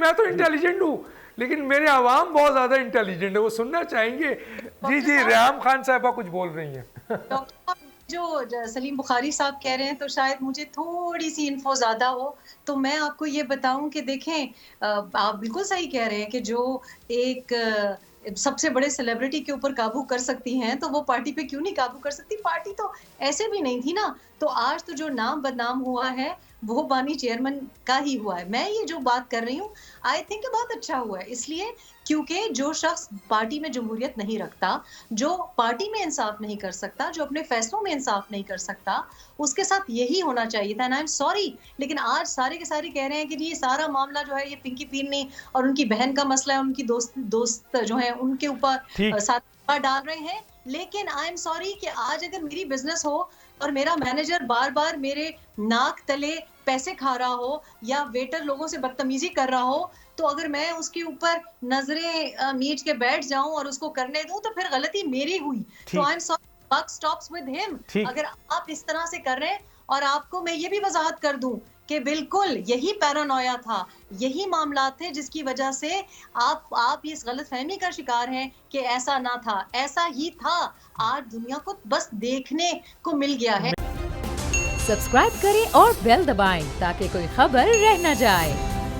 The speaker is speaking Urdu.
میں تو انٹیلیجنٹ ہوں لیکن میرے عوام بہت زیادہ انٹیلیجنٹ ہے, وہ سننا چاہیں گے. جی جی ریحام خان صاحبہ کچھ بول رہی ہیں. جو سلیم بخاری صاحب کہہ رہے ہیں تو شاید مجھے تھوڑی سی انفو زیادہ ہو, تو میں آپ کو یہ بتاؤں کہ دیکھیں آپ بالکل صحیح کہہ رہے ہیں کہ جو ایک سب سے بڑے سیلیبریٹی کے اوپر قابو کر سکتی ہیں تو وہ پارٹی پہ کیوں نہیں قابو کر سکتی. پارٹی تو ایسے بھی نہیں تھی نا. تو آج تو جو نام بدنام ہوا ہے وہ بانی چیئرمین کا ہی ہوا ہے. میں یہ جو بات کر رہی ہوں آئی تھنک بہت اچھا ہوا ہے, اس لیے کیونکہ جو شخص پارٹی میں جمہوریت نہیں رکھتا, جو پارٹی میں انصاف نہیں کر سکتا, جو اپنے فیصلوں میں انصاف نہیں کر سکتا, اس کے ساتھ یہی ہونا چاہیے تھا. اینڈ آئی ایم سوری, لیکن آج سارے کے سارے کہہ رہے ہیں کہ جی یہ سارا معاملہ جو ہے یہ پنکی پیرنی اور ان کی بہن کا مسئلہ ہے, ان کی دوست جو ہیں ان کے اوپر ساتھ ڈال رہے ہیں. لیکن آئی ایم سوری کہ آج اگر میری بزنس ہو اور میرا مینیجر بار بار میرے ناک تلے پیسے کھا رہا ہو یا ویٹر لوگوں سے بدتمیزی کر رہا ہو, تو اگر میں اس کے اوپر نظریں میچ کے بیٹھ جاؤں اور اس کو کرنے دوں تو پھر غلطی میری ہوئی. تو I am sorry, book stops with ہم. اگر آپ اس طرح سے کر رہے ہیں, اور آپ کو میں یہ بھی وضاحت کر دوں کہ بالکل یہی پیرانویا تھا, یہی معاملات تھے جس کی وجہ سے آپ اس غلط فہمی کا شکار ہیں کہ ایسا نہ تھا. ایسا ہی تھا, آج دنیا کو بس دیکھنے کو مل گیا ہے. سبسکرائب کریں اور بیل دبائیں تاکہ کوئی خبر رہ نہ جائے.